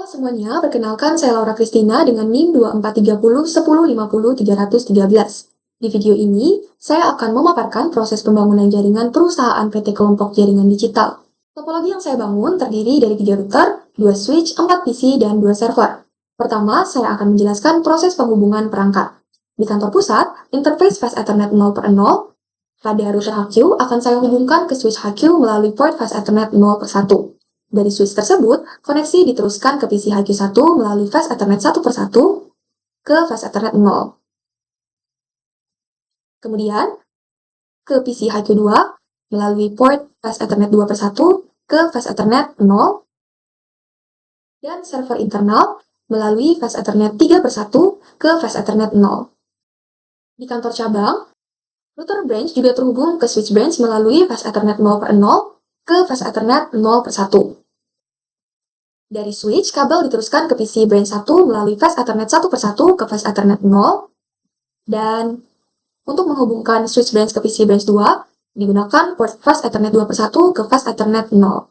Halo semuanya, perkenalkan saya Laura Kristina dengan NIM 243010500313. Di video ini, saya akan memaparkan proses pembangunan jaringan perusahaan PT Kelompok Jaringan Digital. Topologi yang saya bangun terdiri dari 3 router, 2 switch, 4 PC, dan 2 server. Pertama, saya akan menjelaskan proses penghubungan perangkat. Di kantor pusat, interface Fast Ethernet 0/0. Pada router HQ akan saya hubungkan ke switch HQ melalui port Fast Ethernet 0/1. Dari switch tersebut, koneksi diteruskan ke PC HQ1 melalui Fast Ethernet 1/1 ke Fast Ethernet 0. Kemudian, ke PC HQ2 melalui port Fast Ethernet 2/1 ke Fast Ethernet 0. Dan server internal melalui Fast Ethernet 3/1 ke Fast Ethernet 0. Di kantor cabang, router branch juga terhubung ke switch branch melalui Fast Ethernet 0/0 ke Fast Ethernet 0/1. Dari switch, kabel diteruskan ke PC branch 1 melalui Fast Ethernet 1/1 ke Fast Ethernet 0. Dan untuk menghubungkan switch branch ke PC branch 2, digunakan port Fast Ethernet 2/1 ke Fast Ethernet 0.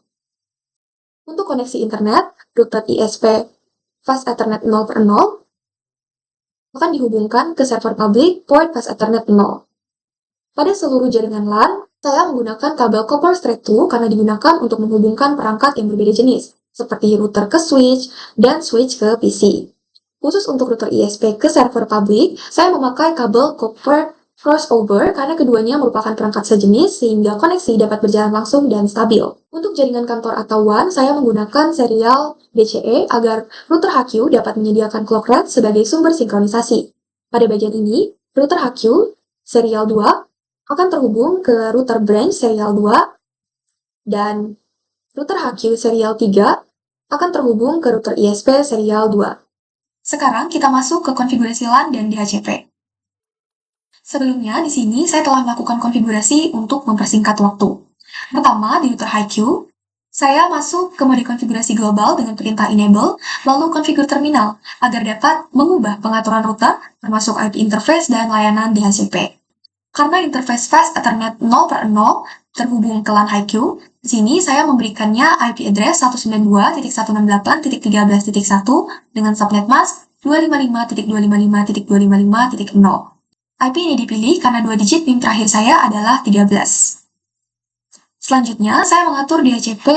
Untuk koneksi internet, router ISP Fast Ethernet 0/0 akan dihubungkan ke server publik port Fast Ethernet 0. Pada seluruh jaringan LAN, saya menggunakan kabel copper straight 2 karena digunakan untuk menghubungkan perangkat yang berbeda jenis, seperti router ke switch dan switch ke PC. Khusus untuk router ISP ke server publik, saya memakai kabel copper crossover karena keduanya merupakan perangkat sejenis sehingga koneksi dapat berjalan langsung dan stabil. Untuk jaringan kantor atau WAN, saya menggunakan serial DCE agar router HQ dapat menyediakan clock rate sebagai sumber sinkronisasi. Pada bagian ini, router HQ serial 2 akan terhubung ke router branch serial 2 dan router HQ serial 3 akan terhubung ke router ISP serial 2. Sekarang kita masuk ke konfigurasi LAN dan DHCP. Sebelumnya, di sini saya telah melakukan konfigurasi untuk mempersingkat waktu. Pertama, di router HQ, saya masuk ke mode konfigurasi global dengan perintah enable, lalu konfigur terminal agar dapat mengubah pengaturan router, termasuk IP interface dan layanan DHCP. Karena interface Fast Ethernet 0/0 terhubung ke LAN HQ, di sini saya memberikannya IP address 192.168.13.1 dengan subnet mask 255.255.255.0. IP ini dipilih karena 2 digit PIN terakhir saya adalah 13. Selanjutnya, saya mengatur DHCP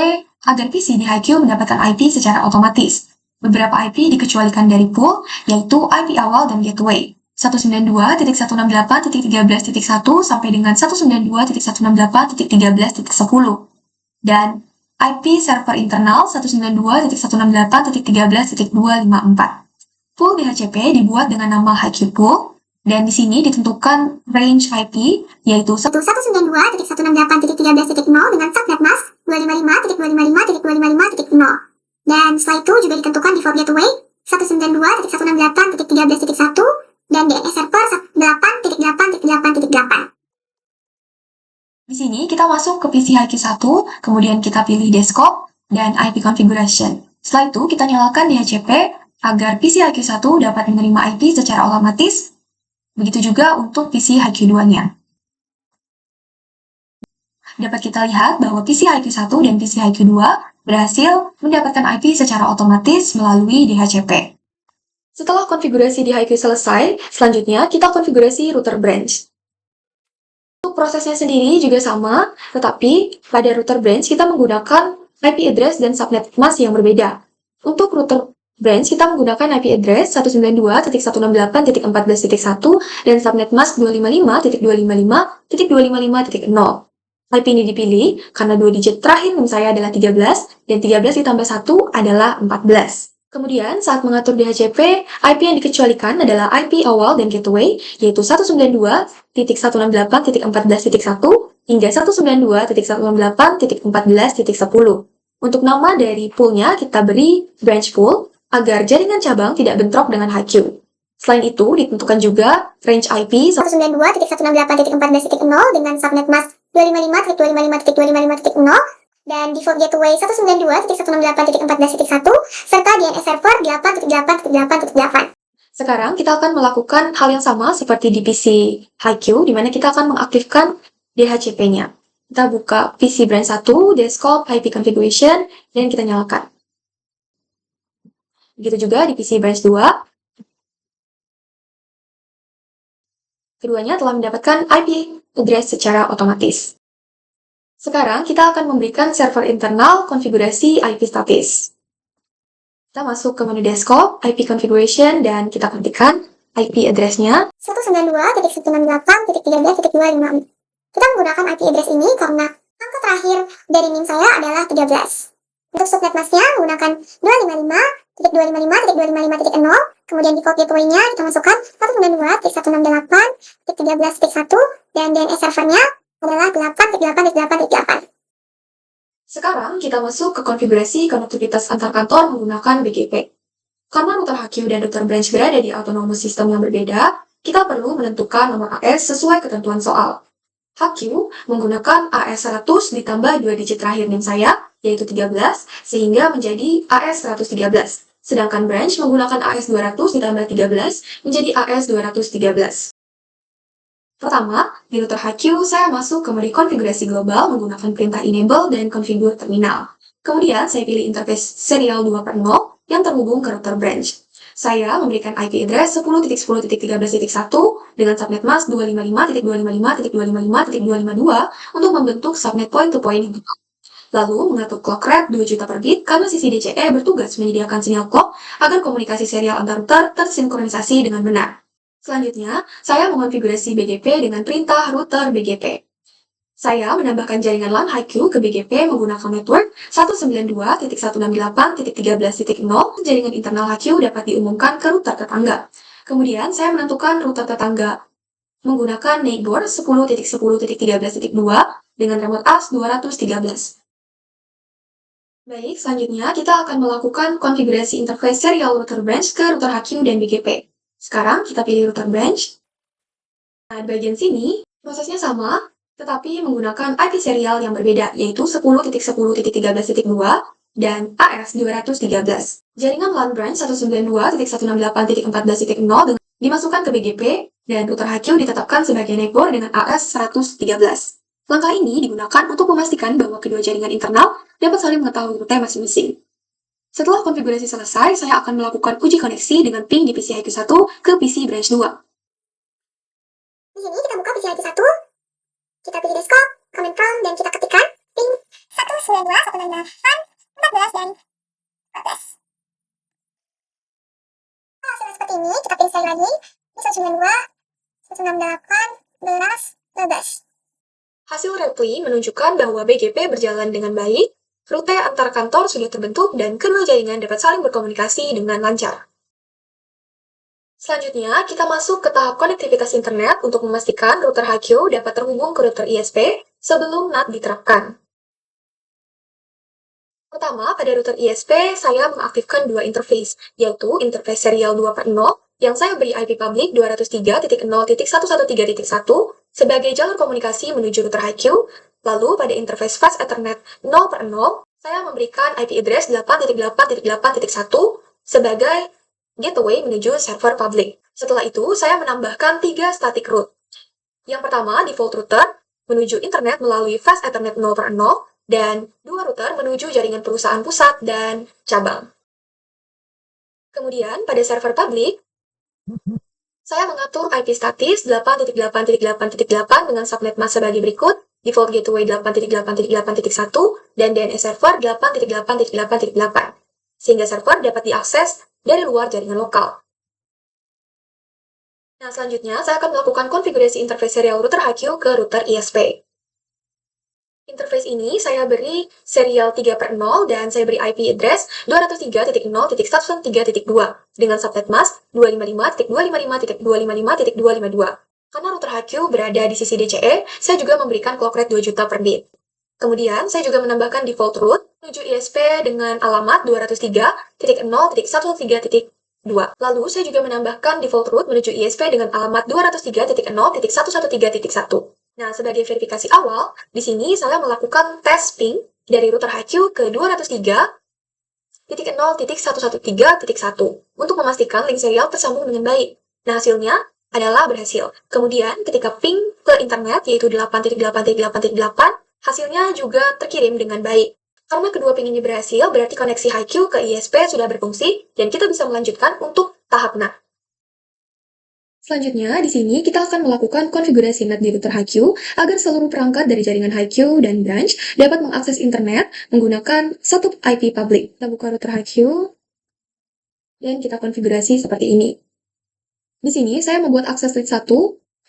agar PC di HQ mendapatkan IP secara otomatis. Beberapa IP dikecualikan dari pool, yaitu IP awal dan gateway. 192.168.13.1 sampai dengan 192.168.13.10. Dan IP server internal 192.168.13.254. Pool DHCP dibuat dengan nama HQ Pool, dan di sini ditentukan range IP, yaitu 192.168.13.0 dengan subnet mask 255.255.255.0. Dan setelah itu juga ditentukan default gateway 192.168.13.1 dan DNS server 8.8.8.8. Di sini kita masuk ke PC HQ1, kemudian kita pilih desktop dan IP configuration. Setelah itu kita nyalakan DHCP agar PC HQ1 dapat menerima IP secara otomatis. Begitu juga untuk PC HQ2-nya. Dapat kita lihat bahwa PC HQ1 dan PC HQ2 berhasil mendapatkan IP secara otomatis melalui DHCP. Setelah konfigurasi di HQ selesai, selanjutnya kita konfigurasi router branch. Untuk prosesnya sendiri juga sama, tetapi pada router branch kita menggunakan IP address dan subnet mask yang berbeda. Untuk router branch kita menggunakan IP address 192.168.14.1 dan subnet mask 255.255.255.0. IP ini dipilih karena 2 digit terakhir NIM saya adalah 13 dan 13 ditambah 1 adalah 14. Kemudian saat mengatur DHCP, IP yang dikecualikan adalah IP awal dan gateway, yaitu 192.168.14.1 hingga 192.168.14.10. Untuk nama dari poolnya kita beri branch pool agar jaringan cabang tidak bentrok dengan HQ. Selain itu, ditentukan juga range IP 192.168.14.0 dengan subnet mask 255.255.255.0 dan default gateway 192.168.14.1 serta DNS server 8.8.8.8. Sekarang kita akan melakukan hal yang sama seperti di PC HQ, di mana kita akan mengaktifkan DHCP-nya. Kita buka PC brand 1, desktop, IP configuration, dan kita nyalakan. Begitu juga di PC branch 2. Keduanya telah mendapatkan IP address secara otomatis. Sekarang kita akan memberikan server internal konfigurasi IP statis. Kita masuk ke menu desktop, IP configuration, dan kita ketikkan IP address-nya 192.168.13.256. Kita menggunakan IP address ini karena angka terakhir dari NIM saya adalah 13. Untuk subnet masknya menggunakan 255.255.255.0, kemudian default gateway-nya kita masukkan 192.168.13.1, dan DNS servernya adalah 8.8.8.8. Sekarang kita masuk ke konfigurasi konektivitas antar kantor menggunakan BGP. Karena router HQ dan router branch berada di autonomous system yang berbeda, kita perlu menentukan nomor AS sesuai ketentuan soal. HQ menggunakan AS100 ditambah 2 digit terakhir NIM saya, yaitu 13, sehingga menjadi AS113. Sedangkan branch menggunakan AS200 ditambah 13 menjadi AS213. Pertama, di router HQ, saya masuk ke menu konfigurasi global menggunakan perintah enable dan configure terminal. Kemudian, saya pilih interface serial 2/0 yang terhubung ke router branch. Saya memberikan IP address 10.10.13.1 dengan subnet mask 255.255.255.252 untuk membentuk subnet point-to-point. Lalu, mengatur clock rate 2 juta per bit karena sisi DCE bertugas menyediakan sinyal clock agar komunikasi serial antar router tersinkronisasi dengan benar. Selanjutnya, saya mengonfigurasi BGP dengan perintah router BGP. Saya menambahkan jaringan LAN HQ ke BGP menggunakan network 192.168.13.0. Jaringan internal HQ dapat diumumkan ke router tetangga. Kemudian, saya menentukan router tetangga menggunakan neighbor 10.10.13.2 dengan remote AS 213. Baik, selanjutnya kita akan melakukan konfigurasi interface serial router branch ke router HQ dan BGP. Sekarang kita pilih router branch. Nah, di bagian sini, prosesnya sama, tetapi menggunakan IP serial yang berbeda, yaitu 10.10.13.2 dan AS213. Jaringan LAN branch 192.168.14.0 dimasukkan ke BGP, dan router HQ ditetapkan sebagai neighbor dengan AS113. Langkah ini digunakan untuk memastikan bahwa kedua jaringan internal dapat saling mengetahui rute masing-masing. Setelah konfigurasi selesai, saya akan melakukan uji koneksi dengan ping di PC HQ1 ke PC branch 2. Di sini kita buka PC HQ1, kita pilih desktop, command prompt, dan kita ketikkan ping 192.168.14 dan 14. Hasilnya seperti ini, kita pilih sekali lagi, ini 192.168.11.12. Hasil repli menunjukkan bahwa BGP berjalan dengan baik, rute antar kantor sudah terbentuk, dan kedua jaringan dapat saling berkomunikasi dengan lancar. Selanjutnya, kita masuk ke tahap konektivitas internet untuk memastikan router HQ dapat terhubung ke router ISP sebelum NAT diterapkan. Pertama, pada router ISP, saya mengaktifkan dua interface, yaitu interface serial 2/0 yang saya beri IP public 203.0.113.1 sebagai jalur komunikasi menuju router HQ. Lalu, pada interface fast Ethernet 0/0, saya memberikan IP address 8.8.8.1 sebagai gateway menuju server public. Setelah itu, saya menambahkan 3 static route. Yang pertama, default router menuju internet melalui fast Ethernet 0/0, dan 2 router menuju jaringan perusahaan pusat dan cabang. Kemudian, pada server public, saya mengatur IP statis 8.8.8.8 dengan subnet mask sebagai berikut, default gateway 8.8.8.1, dan DNS server 8.8.8.8, sehingga server dapat diakses dari luar jaringan lokal. Nah, selanjutnya saya akan melakukan konfigurasi interface serial router HQ ke router ISP. Interface ini saya beri serial 3/0 dan saya beri IP address 203.0.113.2 dengan subnet mask 255.255.255.252. Karena router HQ berada di sisi DCE, saya juga memberikan clock rate 2 juta per bit. Kemudian, saya juga menambahkan default route menuju ISP dengan alamat 203.0.113.2. Lalu, saya juga menambahkan default route menuju ISP dengan alamat 203.0.113.1. Nah, sebagai verifikasi awal, di sini saya melakukan tes ping dari router HQ ke 203.0.113.1 untuk memastikan link serial tersambung dengan baik. Nah, hasilnya adalah berhasil. Kemudian, ketika ping ke internet, yaitu 8.8.8.8, hasilnya juga terkirim dengan baik. Karena kedua pin ini berhasil, berarti koneksi HiQ ke ISP sudah berfungsi, dan kita bisa melanjutkan untuk tahap NAT. Selanjutnya, di sini kita akan melakukan konfigurasi NAT di router HiQ agar seluruh perangkat dari jaringan HiQ dan branch dapat mengakses internet menggunakan satu IP public. Kita buka router HiQ, dan kita konfigurasi seperti ini. Di sini, saya membuat akses list 1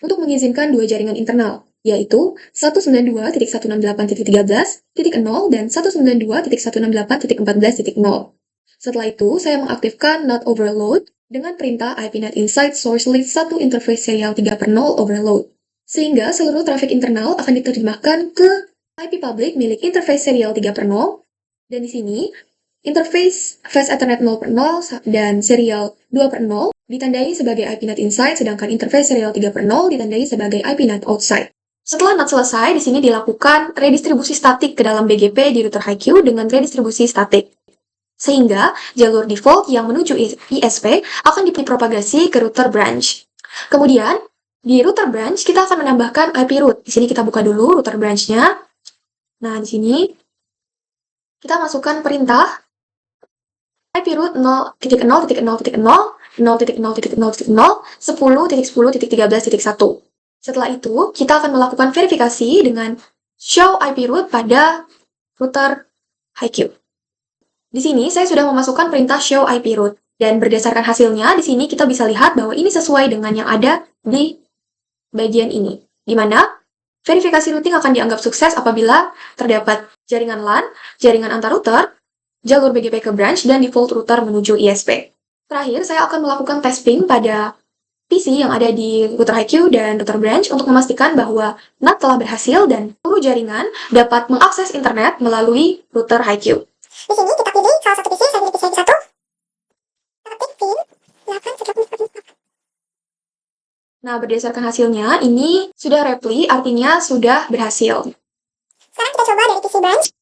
untuk mengizinkan dua jaringan internal, yaitu 192.168.13.0 dan 192.168.14.0. Setelah itu, saya mengaktifkan NAT overload dengan perintah IPNet Insight Source List 1 Interface Serial 3/0 overload, sehingga seluruh trafik internal akan diterjemahkan ke IP public milik interface serial 3/0, dan di sini, interface Fast Ethernet 0/0 dan serial 2/0 ditandai sebagai IPNet Inside, sedangkan interface serial 3/0 ditandai sebagai IPNet Outside. Setelah NAT selesai, di sini dilakukan redistribusi statik ke dalam BGP di router HiQ dengan redistribusi statik. Sehingga jalur default yang menuju ISP akan dipropagasi ke router branch. Kemudian, di router branch kita akan menambahkan IP root. Di sini kita buka dulu router branch-nya. Nah, di sini kita masukkan perintah IP root 0.0.0.0.0.0.10.10.13.1. Setelah itu, kita akan melakukan verifikasi dengan show IP root pada router HiQ. Di sini, saya sudah memasukkan perintah show IP root. Dan berdasarkan hasilnya, di sini kita bisa lihat bahwa ini sesuai dengan yang ada di bagian ini. Di mana verifikasi routing akan dianggap sukses apabila terdapat jaringan LAN, jaringan antar router, jalur BGP ke branch, dan default router menuju ISP. Terakhir, saya akan melakukan tes ping pada PC yang ada di router HiQ dan router branch untuk memastikan bahwa NAT telah berhasil dan seluruh jaringan dapat mengakses internet melalui router HiQ. Di sini kita pilih salah satu PC, saya pilih PC HiQ 1. Ketik pin 8 Nah, berdasarkan hasilnya, ini sudah repli, artinya sudah berhasil. Sekarang kita coba dari PC branch.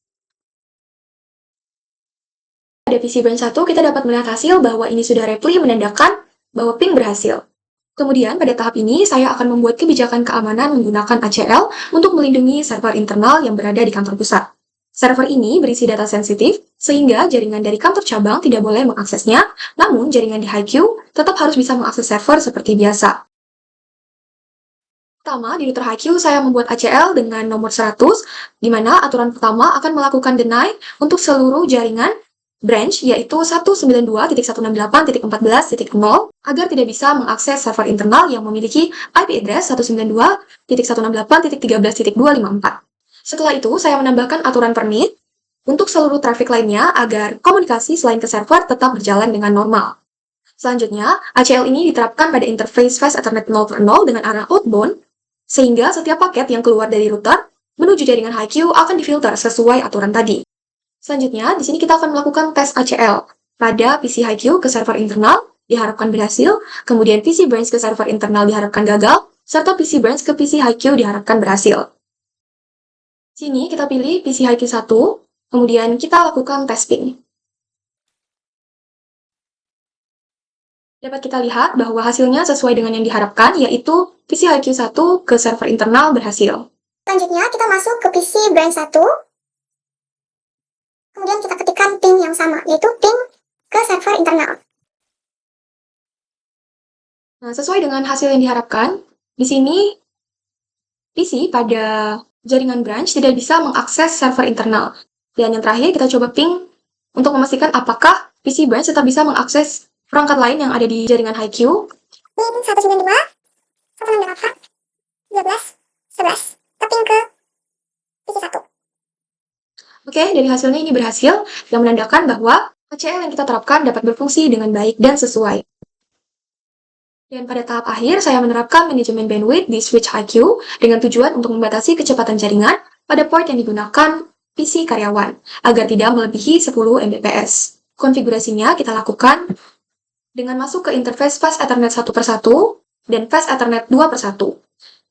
Pada PC branch 1, kita dapat melihat hasil bahwa ini sudah repli menandakan bahwa ping berhasil. Kemudian, pada tahap ini, saya akan membuat kebijakan keamanan menggunakan ACL untuk melindungi server internal yang berada di kantor pusat. Server ini berisi data sensitif, sehingga jaringan dari kantor cabang tidak boleh mengaksesnya, namun jaringan di HiQ tetap harus bisa mengakses server seperti biasa. Pertama, di router HiQ, saya membuat ACL dengan nomor 100, di mana aturan pertama akan melakukan deny untuk seluruh jaringan branch, yaitu 192.168.14.0, agar tidak bisa mengakses server internal yang memiliki IP address 192.168.13.254. Setelah itu, saya menambahkan aturan permit untuk seluruh traffic lainnya agar komunikasi selain ke server tetap berjalan dengan normal. Selanjutnya, ACL ini diterapkan pada interface Fast Ethernet 0/0 dengan arah outbound, sehingga setiap paket yang keluar dari router menuju jaringan HiQ akan difilter sesuai aturan tadi. Selanjutnya, di sini kita akan melakukan tes ACL pada PC HiQ ke server internal, diharapkan berhasil, kemudian PC branch ke server internal diharapkan gagal, serta PC branch ke PC HiQ diharapkan berhasil. Sini kita pilih PC HiQ 1, kemudian kita lakukan tes ping. Dapat kita lihat bahwa hasilnya sesuai dengan yang diharapkan, yaitu PC HiQ 1 ke server internal berhasil. Selanjutnya kita masuk ke PC branch 1. Kemudian kita ketikkan ping yang sama, yaitu ping ke server internal. Nah, sesuai dengan hasil yang diharapkan, di sini PC pada jaringan branch tidak bisa mengakses server internal. Dan yang terakhir, kita coba ping untuk memastikan apakah PC branch tetap bisa mengakses perangkat lain yang ada di jaringan HiQ. Pin 192, 168, 12, 11. Ping ke PC 1. Oke, dari hasilnya ini berhasil, yang menandakan bahwa ACL yang kita terapkan dapat berfungsi dengan baik dan sesuai. Dan pada tahap akhir, saya menerapkan manajemen bandwidth di switch HiQ dengan tujuan untuk membatasi kecepatan jaringan pada port yang digunakan PC karyawan, agar tidak melebihi 10 Mbps. Konfigurasinya kita lakukan dengan masuk ke interface Fast Ethernet 1/1 dan Fast Ethernet 2/1.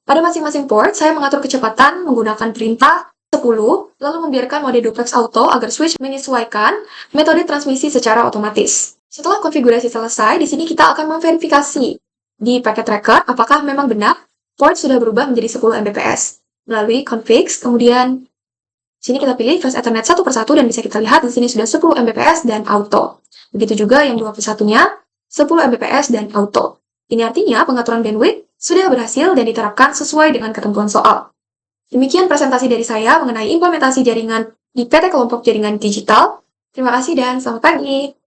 Pada masing-masing port, saya mengatur kecepatan menggunakan perintah 10, lalu membiarkan mode duplex auto agar switch menyesuaikan metode transmisi secara otomatis. Setelah konfigurasi selesai, di sini kita akan memverifikasi di packet tracker apakah memang benar port sudah berubah menjadi 10 Mbps melalui config, kemudian Sini kita pilih fast Ethernet satu persatu dan bisa kita lihat di sini sudah 10 Mbps dan auto. Begitu juga yang 21-nya 10 Mbps dan auto. Ini artinya pengaturan bandwidth sudah berhasil dan diterapkan sesuai dengan ketentuan soal. Demikian presentasi dari saya mengenai implementasi jaringan di PT Kelompok Jaringan Digital. Terima kasih dan selamat pagi.